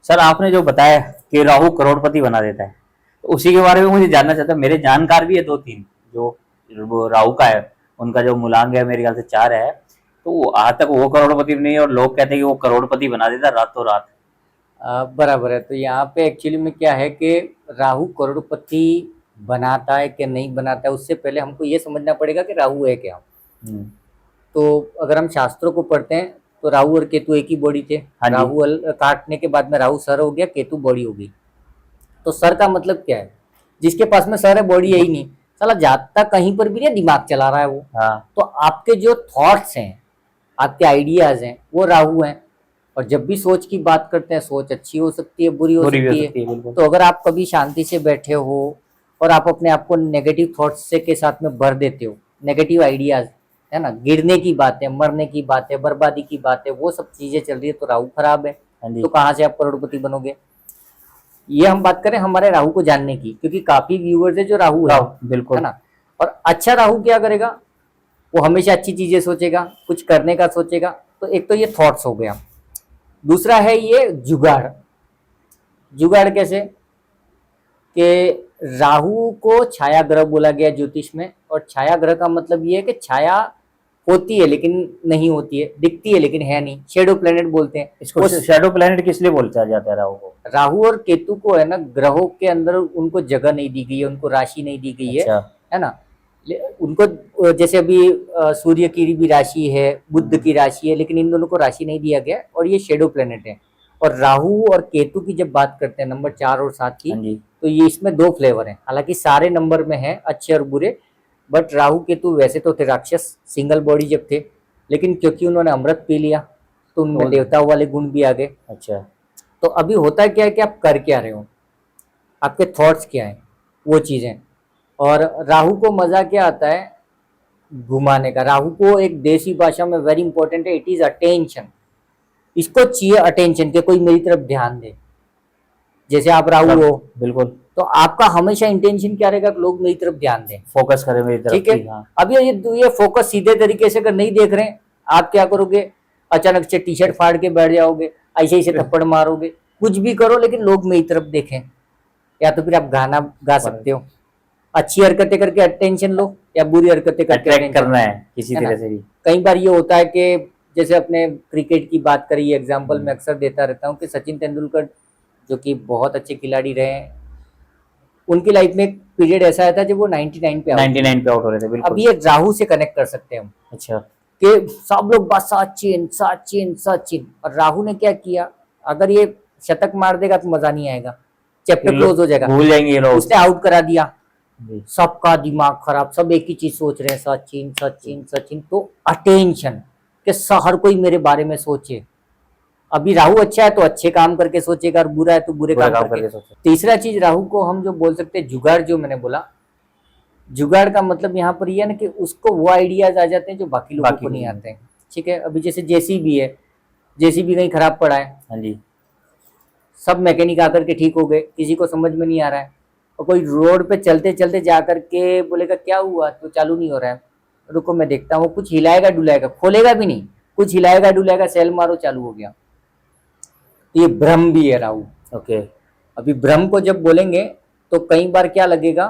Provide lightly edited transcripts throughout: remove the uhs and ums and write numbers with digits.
Sir आपने जो बताया कि राहु करोड़पति बना देता है, तो उसी के बारे में मुझे जानना चाहता है। मेरे जानकार भी है दो तीन जो वो राहु का है, उनका जो मूलांक है मेरे ख्याल से 4 है, तो आज तक वो करोड़पति भी नहीं है और लोग कहते हैं कि वो करोड़पति बना देता है रातों रात। बराबर है। तो यहाँ पे एक्चुअली में क्या है कि राहु करोड़पति बनाता है कि नहीं बनाता है, उससे पहले हमको ये समझना पड़ेगा कि राहु है क्या। हम्म। तो अगर हम शास्त्रों को पढ़ते हैं तो राहु और केतु एक ही बॉडी थे। हाँ जी। राहु काटने के बाद में राहु सर हो गया, केतु बॉडी हो गई। तो सर का मतलब क्या है? जिसके पास में सर है बॉडी यही नहीं, साला जाता कहीं पर भी नहीं, दिमाग चला रहा है वो। हाँ। तो आपके जो थॉट्स हैं, आपके आइडियाज हैं, वो राहु हैं। और जब भी सोच की बात करते हैं, सोच अच्छी हो सकती है, बुरी हो बुरी भी हो सकती है। सकती है, बिल्कुल। तो अगर आप कभी शांति से बैठे हो और आप अपने आप को नेगेटिव थॉट्स से के साथ में भर देते हो, नेगेटिव आइडियाज, है ना, गिरने की बात है, मरने की बात है, बर्बादी की बात है, वो सब चीजें चल रही है, तो राहु खराब है। हाँ जी। तो कहाँ से आप करोड़पति बनोगे? ये हम बात करें हमारे राहु को जानने की, क्योंकि काफी व्यूअर्स है जो राहु है, बिल्कुल। है ना। और अच्छा राहु क्या करेगा? वो हमेशा अच्छी चीजें सोचेगा, कुछ करने का सोचेगा। तो एक तो ये थॉट्स हो गया। दूसरा है ये जुगाड़। जुगाड़ कैसे? कि राहु को छाया ग्रह बोला गया ज्योतिष में, और छाया ग्रह का मतलब ये है कि छाया होती है लेकिन नहीं होती है, दिखती है लेकिन है नहीं, शेडो प्लेनेट बोलते हैं इसको शैडो प्लेनेट किस लिए बोलता जाता है राहु को? राहु और केतु को, है ना, ग्रहों के अंदर उनको जगह नहीं दी गई है, उनको राशि नहीं दी गई अच्छा। है ना। उनको जैसे अभी सूर्य की भी राशि है, बुध की राशि है, लेकिन इन दोनों को राशि नहीं दिया गया और ये शेडो प्लेनेट है। और राहु और केतु की जब बात करते हैं नंबर 4 और 7 की, हाँ जी। तो ये इसमें दो फ्लेवर हैं। हालांकि सारे नंबर में है अच्छे और बुरे, बट राहु केतु वैसे तो थे राक्षस, सिंगल बॉडी जब थे, लेकिन क्योंकि उन्होंने अमृत पी लिया तो उनमें देवताओं वाले गुण भी आ गए। अच्छा। तो अभी होता क्या है कि आप कर क्या रहे हो, आपके थॉट्स क्या हैं, वो चीज़ें। और राहु को मज़ा क्या आता है? घुमाने का। राहु को एक देसी भाषा में वेरी इंपॉर्टेंट है, इट इज़ अटेंशन। इसको चाहिए अटेंशन, के कोई मेरी तरफ ध्यान दे। जैसे आप राहु हो, बिल्कुल, तो आपका हमेशा इंटेंशन क्या रहेगा कि लोग मेरी तरफ ध्यान दें, फोकस करें मेरी तरफ। ठीक है। हाँ। अब ये फोकस सीधे तरीके से अगर नहीं देख रहे हैं, आप क्या करोगे? अचानक से टी शर्ट फाड़ के बैठ जाओगे, ऐसे ऐसे थप्पड़ मारोगे, कुछ भी करो लेकिन लोग मेरी तरफ देखें। या तो फिर आप गाना गा सकते हो, अच्छी हरकतें करके अटेंशन लो, या बुरी हरकतें करके अट्रैक्ट करना है किसी है ना। तरह से भी। कई बार ये होता है कि जैसे अपने क्रिकेट की बात करी, एग्जाम्पल मैं अक्सर देता रहता हूँ कि सचिन तेंदुलकर जो कि बहुत अच्छे खिलाड़ी रहे हैं, उनकी लाइफ में एक पीरियड ऐसा आया था जब वो 99 पे आउट हो रहे थे। बिल्कुल। अब ये राहु से कनेक्ट कर सकते हैं हम। अच्छा। कि सब लोग बस सचिन सचिन सचिन, और राहु ने क्या किया? अगर ये शतक मार देगा तो मजा नहीं आएगा, चैप्टर क्लोज हो जाएगा, भूल जाएंगे लोग। उसने आउट करा दिया, सबका दिमाग खराब, सब एक ही चीज सोच रहे हैं, सचिन सचिन सचिन। तो अटेंशन, कि हर कोई मेरे बारे में सोचे। अभी राहु अच्छा है तो अच्छे काम करके सोचेगा, और बुरा है तो बुरे काम करके सोचेगा। तीसरा चीज राहु को हम जो बोल सकते हैं जुगाड़, जो मैंने बोला, जुगाड़ का मतलब यहाँ पर यह है ना कि उसको वो आइडियाज आ जाते हैं जो बाकी लोगों को नहीं आते हैं, ठीक है। अभी जैसे जेसीबी है, जेसीबी कहीं खराब पड़ा है, हाँ जी, सब मैकेनिक आकर के ठीक हो गए, किसी को समझ में नहीं आ रहा है। और कोई रोड पे चलते चलते जा करके बोलेगा क्या हुआ, तो चालू नहीं हो रहा है, रुको मैं देखता हूँ। कुछ हिलाएगा डुलाएगा, खोलेगा भी नहीं, कुछ हिलाएगा डुलाएगा, सेल मारो, चालू हो गया। ये भ्रम भी है राहु। ओके। अभी भ्रम को जब बोलेंगे तो कई बार क्या लगेगा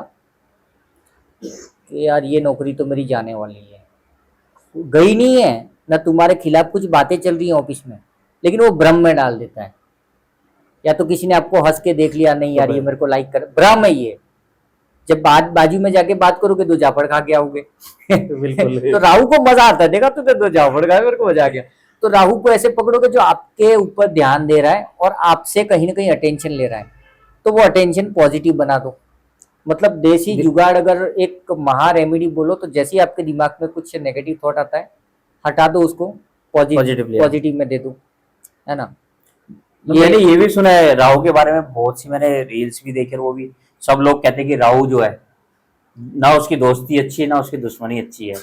कि यार ये नौकरी तो मेरी जाने वाली है, गई नहीं है ना, तुम्हारे खिलाफ कुछ बातें चल रही हैं ऑफिस में, लेकिन वो भ्रम में डाल देता है। या तो किसी ने आपको हंस के देख लिया, नहीं यार ये मेरे को लाइक कर, भ्रम है ये। जब बाजू में जाके बात करोगे दो जाफड़ खा के आओगे। बिल्कुल। तो राहु को मजा आता है, देखा तुझे दो जाफड़ खा, मेरे को मजा आ गया। तो राहु को ऐसे पकड़ोगे जो आपके ऊपर ध्यान दे रहा है और आपसे कहीं ना कहीं अटेंशन ले रहा है, तो वो अटेंशन पॉजिटिव बना दो। मतलब देसी जुगाड़, अगर एक महा रेमेडी बोलो तो जैसे ही आपके दिमाग में कुछ नेगेटिव थॉट आता है, हटा दो उसको, पॉजिटिव में दे दो, है ना। मैंने ये भी सुना है राहु के बारे में, बहुत सी मैंने रील्स भी देखे, वो भी सब लोग कहते हैं कि राहु जो है ना, उसकी दोस्ती अच्छी है ना उसकी दुश्मनी अच्छी है।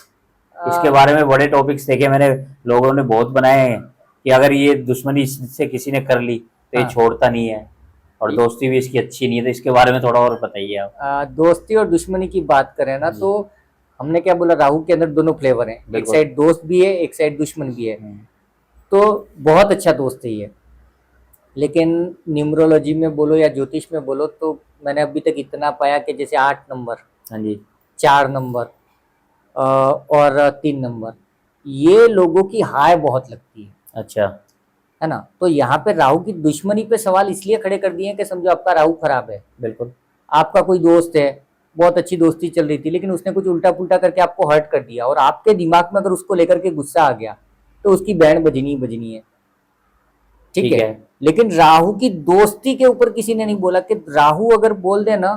इसके बारे में बड़े टॉपिक्स देखे मैंने, लोगों ने बहुत बनाए हैं कि अगर ये दुश्मनी से किसी ने कर ली तो ये छोड़ता नहीं है, और दोस्ती भी इसकी अच्छी नहीं है। तो इसके बारे में थोड़ा और बताइए आप। दोस्ती और दुश्मनी की बात करें ना, तो हमने क्या बोला, राहु के अंदर दोनों फ्लेवर हैं, एक साइड दोस्त भी है, एक साइड दुश्मन भी है। तो बहुत अच्छा दोस्त है ये, लेकिन न्यूमरोलॉजी में बोलो या ज्योतिष में बोलो तो मैंने अभी तक इतना पाया कि जैसे 8 नंबर, हाँ जी 4 नंबर और 3 नंबर, ये लोगों की हाय बहुत लगती अच्छा है ना। तो यहाँ पे राहु की दुश्मनी पे सवाल इसलिए खड़े कर दिए हैं कि समझो आपका राहु खराब है, बिल्कुल आपका कोई दोस्त है, बहुत अच्छी दोस्ती चल रही थी, लेकिन उसने कुछ उल्टा पुल्टा करके आपको हर्ट कर दिया, और आपके दिमाग में अगर उसको लेकर के गुस्सा आ गया तो उसकी बैंड बजनी ही बजनी है, ठीक है। लेकिन राहु की दोस्ती के ऊपर किसी ने नहीं बोला कि राहु अगर बोल दे ना,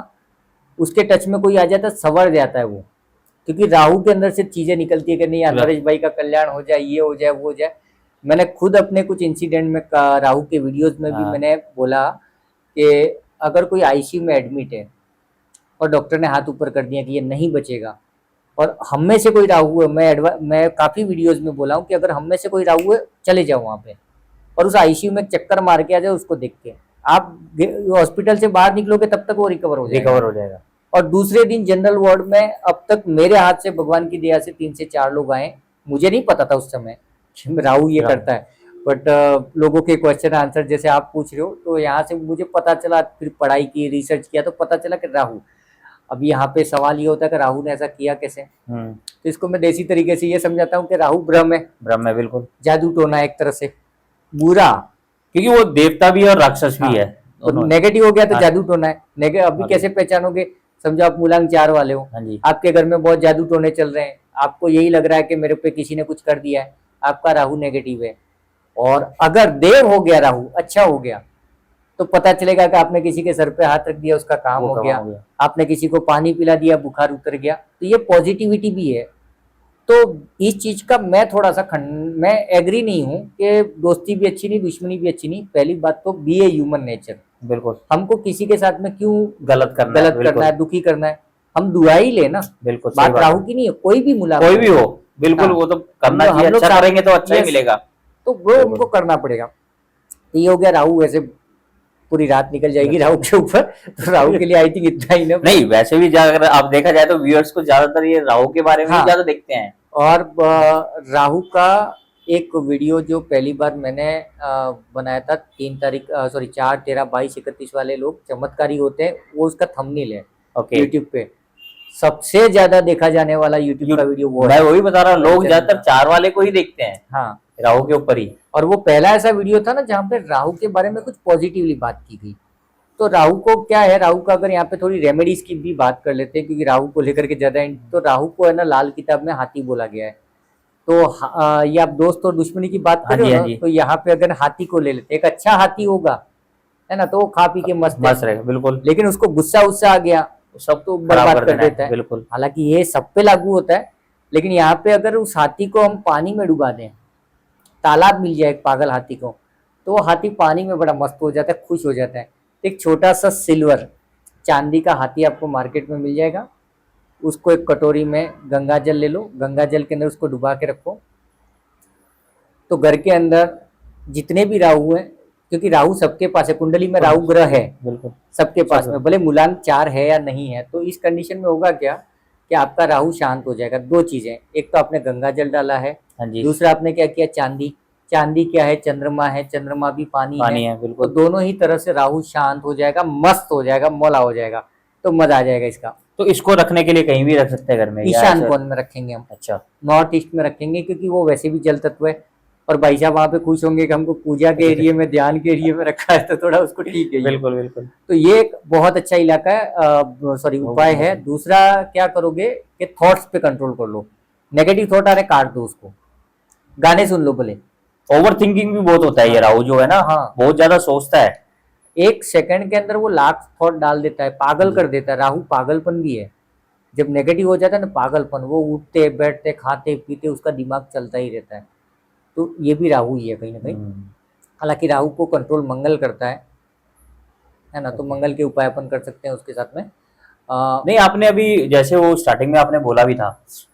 उसके टच में कोई आ जाता है, सवर जाता है वो, क्योंकि राहु के अंदर से चीजें निकलती है कि नहीं यार नरेश भाई का कल्याण हो जाए, ये हो जाए, वो हो जाए। मैंने खुद अपने कुछ इंसिडेंट में राहु के वीडियोस में भी हाँ। मैंने बोला कि अगर कोई आईसीयू में एडमिट है और डॉक्टर ने हाथ ऊपर कर दिया कि ये नहीं बचेगा, और हम में से कोई राहु है, मैं काफी वीडियोस में बोला हूँ कि अगर हम में से कोई राहु है चले जाओ वहां पे और उस आईसीयू में चक्कर मार के आ जाओ, उसको देख के आप हॉस्पिटल से बाहर निकलोगे तब तक वो रिकवर हो जाएगा। और दूसरे दिन जनरल वार्ड में अब तक मेरे हाथ से भगवान की दया से 3 से 4 लोग आए। मुझे नहीं पता था उस समय राहु ये करता है, बट लोगों के क्वेश्चन आंसर जैसे आप पूछ रहे हो, तो यहाँ से मुझे पता चला, फिर पढ़ाई की, रिसर्च किया, तो पता चला कि राहु। अब यहाँ पे सवाल ये होता है कि राहु ने ऐसा किया कैसे। तो इसको मैं देसी तरीके से ये समझाता हूँ कि राहु ब्रह्म है, बिल्कुल जादू टोना एक तरह से बुरा, क्योंकि वो देवता भी है और राक्षस भी है। तो नेगेटिव हो गया तो जादू टोना है। अभी कैसे पहचानोगे, समझो आप मूलांक 4 वाले हो, आपके घर में बहुत जादू टोने चल रहे हैं, आपको यही लग रहा है कि मेरे पे किसी ने कुछ कर दिया है, आपका राहु नेगेटिव है। और अगर देव हो गया राहु, अच्छा हो गया, तो पता चलेगा कि आपने किसी के सर पे हाथ रख दिया, उसका काम हो गया, आपने किसी को पानी पिला दिया, बुखार उतर गया। तो ये पॉजिटिविटी भी है। तो इस चीज का मैं थोड़ा सा मैं एग्री नहीं हूँ कि दोस्ती भी अच्छी नहीं, दुश्मनी भी अच्छी नहीं। पहली बात तो बी ए ह्यूमन नेचर, बिल्कुल हमको किसी के साथ में क्यों गलत करना है, दुखी करना है, हम दुआ ही ले ना। बिल्कुल बात राहु की नहीं है, कोई भी मुलाकात कोई भी हो, बिल्कुल वो तो करना चाहिए, अच्छा करेंगे तो अच्छा ही मिलेगा, तो वो उनको करना पड़ेगा। ये हो गया राहु, वैसे पूरी रात निकल जाएगी राहु के ऊपर, तो राहु के लिए आई थिंक इतना ही नहीं, वैसे भी अगर आप देखा जाए तो व्यूअर्स को ज्यादातर ये राहु के बारे में ज्यादा देखते हैं। और राहु का एक वीडियो जो पहली बार मैंने बनाया था 3 तारीख 4, 13, 22, 31 वाले लोग चमत्कारी होते हैं, वो उसका थंबनेल है यूट्यूब पे। सबसे ज्यादा देखा जाने वाला यूट्यूब का वीडियो वो है। मैं वही बता रहा हूँ, लोग ज्यादातर 4 वाले को ही देखते हैं, हाँ राहु के ऊपर ही। और वो पहला ऐसा वीडियो था ना जहाँ पे राहु के बारे में कुछ पॉजिटिवली बात की गई। तो राहु को क्या है, राहु का अगर यहाँ पे थोड़ी रेमेडीज की भी बात कर लेते हैं, क्योंकि राहु को लेकर के ज्यादा, तो राहु को है ना लाल किताब में हाथी बोला गया है। तो ये आप दोस्त और दुश्मनी की बात कर रहे हो ना, तो यहाँ पे अगर हाथी को ले लेते, एक अच्छा हाथी होगा है ना, तो वो खा पी के मस्त रहेगा, बिल्कुल। लेकिन उसको गुस्सा आ गया, सब तो बर्बाद कर देता है, बिल्कुल। हालांकि ये सब पे लागू होता है, लेकिन यहाँ पे अगर उस हाथी को हम पानी में डुबा दें, तालाब मिल जाए एक पागल हाथी को, तो वो हाथी पानी में बड़ा मस्त हो जाता है, खुश हो जाता है। एक छोटा सा सिल्वर चांदी का हाथी आपको मार्केट में मिल जाएगा, उसको एक कटोरी में गंगा जल ले लो, गंगा जल के अंदर उसको डुबा के रखो, तो घर के अंदर जितने भी राहु हैं, क्योंकि राहु सबके पास है, कुंडली में राहु ग्रह है, बिल्कुल सबके पास में, भले मूलांक 4 है या नहीं है। तो इस कंडीशन में होगा क्या कि आपका राहु शांत हो जाएगा। 2 चीजें, एक तो आपने गंगा जल डाला है, दूसरा आपने क्या किया, चांदी क्या है, चंद्रमा है, चंद्रमा भी पानी है, बिल्कुल। तो दोनों ही तरह से राहु शांत हो जाएगा, मस्त हो जाएगा, मौला हो जाएगा, तो मजा आ जाएगा इसका। तो इसको रखने के लिए कहीं भी रख सकते हैं घर में, ईशान कोण में रखेंगे हम, अच्छा नॉर्थ ईस्ट में रखेंगे, क्योंकि वो वैसे भी जल तत्व है। और भाई साहब वहाँ पे खुश होंगे कि हमको पूजा के एरिया में, ध्यान के एरिया में रखा है, तो थोड़ा उसको ठीक है, बिल्कुल बिल्कुल। तो ये एक बहुत अच्छा इलाका है, उपाय है। दूसरा क्या करोगे कि थॉट्स पे कंट्रोल कर लो, नेगेटिव थॉट आ रहे काट दो उसको, गाने सुन लो भले। ओवर थिंकिंग भी बहुत होता है ये राहु जो है ना, हाँ बहुत ज्यादा सोचता है, 1 सेकंड के अंदर वो लाख थॉट डाल देता है, पागल कर देता है। राहु पागलपन भी है, जब नेगेटिव हो जाता है ना पागलपन, वो उठते बैठते खाते पीते उसका दिमाग चलता ही रहता है। तो ये भी राहु ही है कहीं ना कहीं। हालांकि राहु को कंट्रोल मंगल करता है ना, तो मंगल के उपाय अपन कर सकते हैं उसके साथ में। नहीं आपने अभी जैसे वो स्टार्टिंग में आपने बोला भी था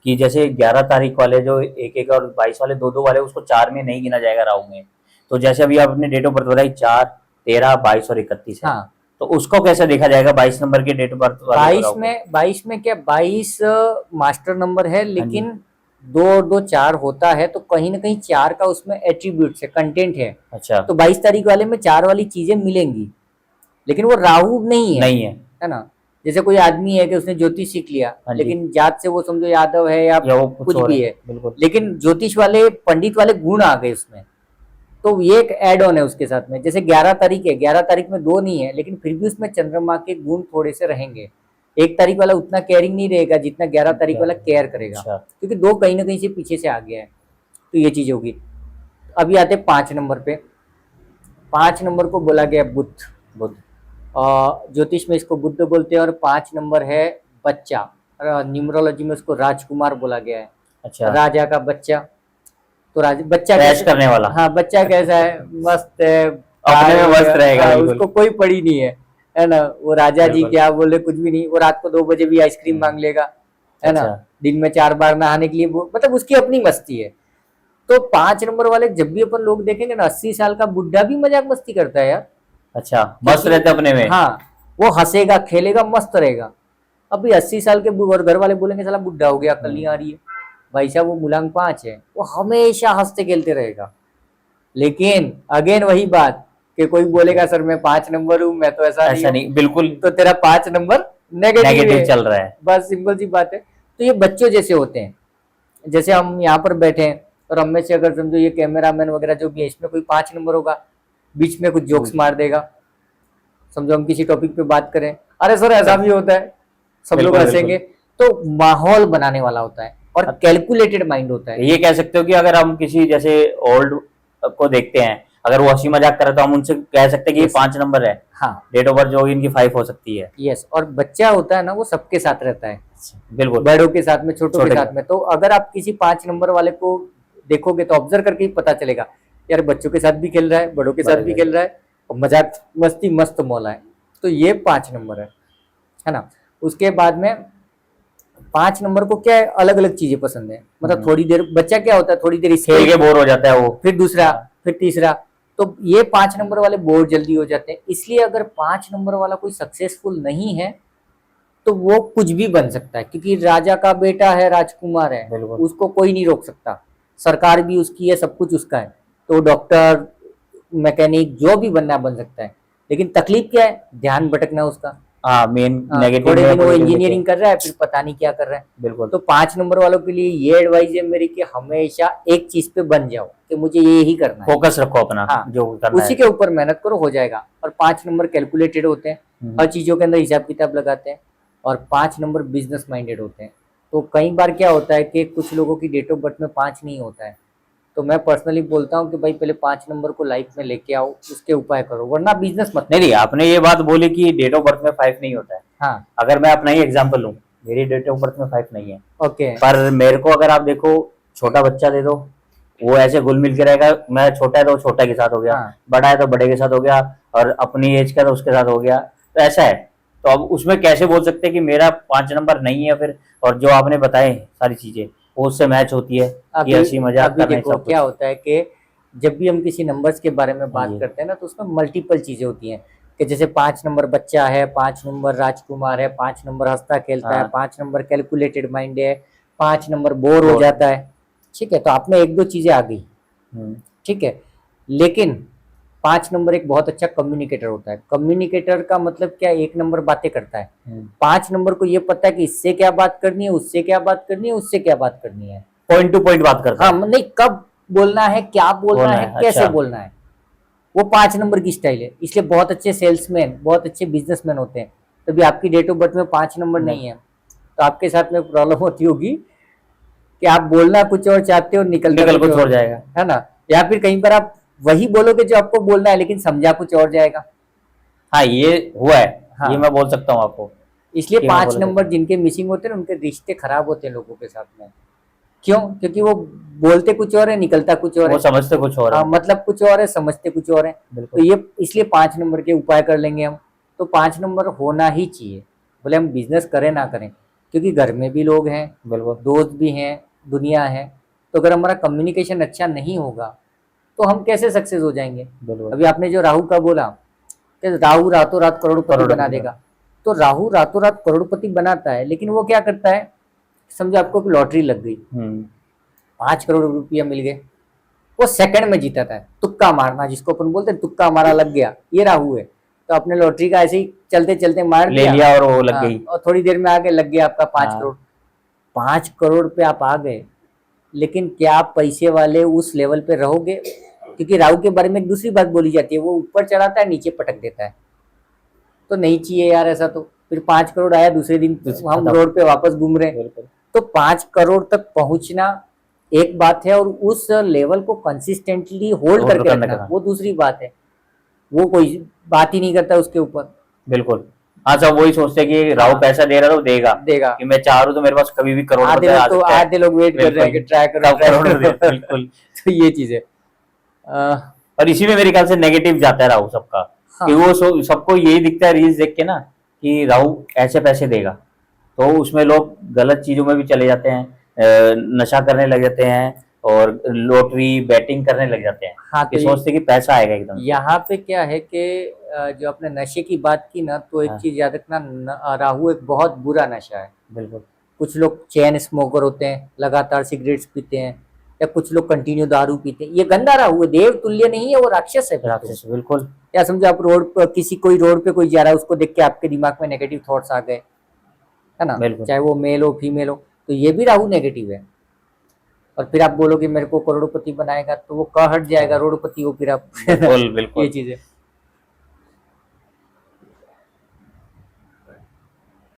कि जैसे 11 तारीख वाले जो 1 और 22 वाले 2 वाले, उसको 4 में नहीं गिना जाएगा राहु में। तो जैसे अभी आपने डेट ऑफ बर्थ बताई 4, 13, 22 और 31 है, हाँ तो उसको कैसे देखा जाएगा 22 नंबर के डेट ऑफ बर्थ? 22 में क्या, 22 मास्टर नंबर है, लेकिन दो और दो चार होता है तो कहीं ना कहीं चार का उसमें एट्रीब्यूट है, कंटेंट है। अच्छा, तो 22 तारीख वाले में चार वाली चीजें मिलेंगी, लेकिन वो राहु नहीं है, नहीं है। है ना। जैसे कोई आदमी है कि उसने ज्योतिष सीख लिया, हाँ जी। लेकिन जात से वो समझो यादव है या या वो कुछ और भी है, बिल्कुल। लेकिन ज्योतिष वाले पंडित वाले गुण आ गए उसमें, तो ये एक एड ऑन है उसके साथ में। जैसे 11 तारीख है, 11 तारीख में दो नहीं है, लेकिन फिर भी उसमें चंद्रमा के गुण थोड़े से रहेंगे। एक तारीख वाला उतना केयरिंग नहीं रहेगा जितना 11 तारीख वाला केयर करेगा, अच्छा, क्योंकि दो कहीं ना कहीं से पीछे से आ गया है। तो ये चीज होगी। अभी आते 5 नंबर पे। 5 नंबर को बोला गया बुध। बुध। ज्योतिष में इसको बुध बोलते हैं, और 5 नंबर है बच्चा, और न्यूमरोलॉजी में उसको राजकुमार बोला गया है। अच्छा, राजा का बच्चा। तो बच्चा ऐश कैसा, करने वाला। हाँ बच्चा कैसा है, मस्त है, अपने में मस्त रहेगा, हाँ, बिल्कुल। उसको कोई पड़ी नहीं है ना। वो राजा जी बिल्कुल। क्या बोले कुछ भी नहीं, वो रात को 2 बजे भी आइसक्रीम मांग लेगा, है ना। अच्छा। दिन में 4 बार नहाने के लिए मतलब उसकी अपनी मस्ती है। तो 5 नंबर वाले जब भी अपन लोग देखेंगे ना, 80 साल का बुढ़ा भी मजाक मस्ती करता है यार। अच्छा, मस्त रहते अपने में। हाँ, वो हंसेगा खेलेगा मस्त रहेगा। अभी 80 साल के और घर वाले बोलेंगे साला बुढ़ा हो गया, अकल नहीं आ रही है। भाई साहब वो मूलांक 5 है, वो हमेशा हंसते खेलते रहेगा। लेकिन अगेन वही बात कि कोई बोलेगा सर मैं 5 नंबर हूं, मैं तो ऐसा ऐसा नहीं, बिल्कुल तो तेरा 5 नंबर नेगेटिव नेगेटिव चल रहा है। बस सिंपल सी बात है। तो ये बच्चों जैसे होते हैं। जैसे हम यहाँ पर बैठे हैं और हम में से अगर समझो ये कैमरामैन वगैरह जो भी है, इसमें कोई 5 नंबर होगा, बीच में कुछ जोक्स मार देगा। समझो हम किसी टॉपिक पे बात करें, अरे सर ऐसा भी होता है, सब लोग बिल्कुल, हंसेंगे। तो माहौल बनाने वाला होता है और कैलकुलेटेड माइंड होता है। ये कह सकते हो कि अगर हम किसी जैसे ओल्ड को देखते हैं, अगर वो हंसी मजाक करे तो हम उनसे कह सकते हैं कि ये Yes. 5 नंबर है। हाँ, डेट ऑफ बर्थ जो होगी इनकी 5 हो सकती है। यस। और बच्चा होता है ना, वो सबके साथ रहता है, बिल्कुल। बड़ों के साथ में, छोटों के छोटे साथ में। तो अगर आप किसी 5 नंबर वाले को देखोगे तो ऑब्जर्व करके ही पता चलेगा, यार बच्चों के साथ भी खेल रहा है, बड़ों के साथ भी खेल रहा है, और मजाक मस्ती मस्त मौला है। तो ये 5 नंबर है ना। उसके बाद में 5 नंबर को क्या है, अलग अलग चीजें पसंद है। मतलब थोड़ी देर बच्चा क्या होता है, थोड़ी देर खेल के बोर हो जाता है वो, फिर दूसरा, फिर तीसरा। तो ये 5 नंबर वाले बोर जल्दी हो जाते हैं। इसलिए अगर 5 नंबर वाला कोई सक्सेसफुल नहीं है तो वो कुछ भी बन सकता है, क्योंकि राजा का बेटा है, राजकुमार है, बिल्कुल। उसको कोई नहीं रोक सकता। सरकार भी उसकी है, सब कुछ उसका है। तो डॉक्टर, मैकेनिक, जो भी बनना है बन सकता है। लेकिन तकलीफ क्या है, ध्यान भटकना उसका। हाँ, मेन नेगेटिव थोड़े में दिन वो positive इंजीनियरिंग लेके। कर रहा है, फिर पता नहीं क्या कर रहा है। बिल्कुल। तो 5 नंबर वालों के लिए ये एडवाइस है मेरी कि हमेशा एक चीज पे बन जाओ कि मुझे ये ही करना है, फोकस रखो अपना, हाँ, जो करना उसी है। के ऊपर मेहनत करो, हो जाएगा। और 5 नंबर कैलकुलेटेड होते हैं, हर चीजों के अंदर हिसाब किताब लगाते हैं। और 5 नंबर बिजनेस माइंडेड होते हैं। तो कई बार क्या होता है कि कुछ लोगों की डेट ऑफ बर्थ में 5 नहीं होता है, तो मैं पर्सनली बोलता हूँ कि भाई पहले 5 नंबर को लाइफ में लेके आओ, उसके उपाय करो, वरना बिजनेस मत। नहीं, आपने ये बात बोली कि डेट ऑफ बर्थ में 5 नहीं होता है। हाँ, अगर मैं अपना ही एग्जांपल लूं, मेरी डेट ऑफ बर्थ में 5 नहीं है, ओके, पर मेरे को अगर आप देखो, छोटा बच्चा दे दो, वो ऐसे घुल मिल के रहेगा। मैं छोटा है तो छोटा के साथ हो गया, हाँ, बड़ा है तो बड़े के साथ हो गया, और अपनी एज का तो उसके साथ हो गया। तो ऐसा है। तो अब उसमें कैसे बोल सकते हैं कि मेरा 5 नंबर नहीं है फिर? और जो आपने बताए सारी चीजें वो उससे मैच होती है कि हंसी मजाक अभी करना है, देखो सब क्या कुछ। होता है कि जब भी हम किसी नंबर्स के बारे में बात जी। करते हैं ना, तो उसमें मल्टीपल चीजें होती हैं। कि जैसे 5 नंबर बच्चा है, 5 नंबर राजकुमार है, 5 नंबर हंसता खेलता है, हाँ। 5 नंबर कैलकुलेटेड माइंड है, 5 नंबर बोर हो बोर। जाता है। ठीक है, तो आप में एक दो चीजें आ गई, हम्म, ठीक है। लेकिन 5 नंबर एक बहुत अच्छा कम्युनिकेटर होता है। कम्युनिकेटर का मतलब क्या, 1 नंबर बातें करता है, 5 नंबर को ये पता है कि इससे क्या बात करनी है, उससे क्या बात करनी है, उससे क्या बात करनी है। पॉइंट टू पॉइंट बात करता हाँ, है। नहीं कब बोलना है, क्या बोलना बोलना है, है, कैसे अच्छा। बोलना है, वो 5 नंबर की स्टाइल है। इसलिए बहुत अच्छे सेल्समैन, बहुत अच्छे बिजनेसमैन होते हैं। तभी आपकी डेट ऑफ बर्थ में 5 नंबर नहीं है, तो आपके साथ में प्रॉब्लम होती होगी कि आप बोलना कुछ और चाहते हो, निकलता निकल कुछ कुछ और, हो जाएगा। है ना। या फिर कहीं पर आप वही बोलोगे जो आपको बोलना है, लेकिन समझा कुछ और जाएगा। हाँ, ये हुआ है। हाँ। ये मैं बोल सकता हूँ आपको इसलिए कि मैं 5 नंबर जिनके मिसिंग होते हैं ना, उनके रिश्ते खराब होते हैं लोगों के साथ में। क्यों? क्योंकि वो बोलते कुछ और है, निकलता कुछ और वो है। समझते कुछ और है। हाँ, मतलब कुछ और है, समझते कुछ और है। तो बिल्कुल। ये इसलिए 5 नंबर के उपाय कर लेंगे हम। तो 5 नंबर होना ही चाहिए, बोले हम बिजनेस करें ना करें, क्योंकि घर में भी लोग हैं, बिल्कुल। दोस्त भी हैं, दुनिया है। तो अगर हमारा कम्युनिकेशन अच्छा नहीं होगा तो हम कैसे सक्सेस हो जाएंगे। बिल्कुल। अभी आपने जो राहु का बोला कि राहु रातों रात करोड़पति बना देगा, तो राहु रातों रात करोड़पति बनाता है, लेकिन वो क्या करता है, समझो आपको लॉटरी लग गई, 5 करोड़ रुपया मिल गए, वो सेकंड में जीता था। तुक्का मारना जिसको अपन बोलते हैं, तुक्का मारा लग गया, ये राहु है। तो अपने लॉटरी का ऐसे ही चलते चलते मार ले दिया, लिया और वो लग हाँ, गई। और थोड़ी देर में आके लग गया आपका 5 करोड़। हाँ 5 करोड़ पे आप आ गए, लेकिन क्या आप पैसे वाले उस लेवल पे रहोगे? क्योंकि राहु के बारे में एक दूसरी बात बोली जाती है, वो ऊपर चढ़ाता है नीचे पटक देता है। तो नहीं चाहिए यार ऐसा। तो फिर 5 करोड़ आया, दूसरे दिन हम खत्म। रोड पे वापस घूम रहे हैं। बिल्कुल तो 5 करोड़ तक पहुंचना एक बात है, और उस लेवल को कंसिस्टेंटली होल्ड होल्ड करके करने रखना का। वो दूसरी बात है। वो कोई बात ही नहीं करता उसके ऊपर। बिल्कुल। हाँ सब वही सोचते हैं कि राहु हाँ। पैसा दे रहा तो देगा, देगा। कि मैं चाह रहा हूं तो मेरे पास कभी भी करोड़ आधे रुपए आ लोग तो सकता है। आधे लोग वेट कर रहे हैं कि ट्राई करो, कब ट्राई करोड़ दे, करो। बिल्कुल। तो ये चीज है। अ, और इसी में मेरे ख्याल से नेगेटिव जाता है राहु सबका, हाँ। कि वो सबको यही दिखता है रील्स देख के ना, कि राहु ऐसे पैसे देगा, तो उसमें लोग गलत चीजों में भी चले जाते हैं, नशा करने लग जाते हैं और लॉटरी बैटिंग करने लग जाते हैं, हाँ कि तो सोचते कि पैसा आएगा एकदम से। यहाँ पे क्या है कि जो आपने नशे की बात की ना, तो एक हाँ। चीज याद रखना, राहु एक बहुत बुरा नशा है। बिल्कुल कुछ लोग चेन स्मोकर होते हैं, लगातार सिगरेट्स पीते हैं, या कुछ लोग कंटिन्यू दारू पीते हैं। ये गंदा राहु है, देव तुल्य नहीं है, वो राक्षस है फिर तो। राक्षस, बिल्कुल। या समझो आप रोड पर किसी, कोई रोड पे कोई जा रहा है, उसको देख के आपके दिमाग में नेगेटिव थॉट्स आ गए, है ना, बिल्कुल। चाहे वो मेल हो फीमेल हो, तो ये भी राहु नेगेटिव है। और फिर आप बोलोगे मेरे को करोड़पति बनाएगा, तो वो कहाँ हट जाएगा, रोडपति हो फिर आप। बिल्कुल बिल्कुल। ये चीज है।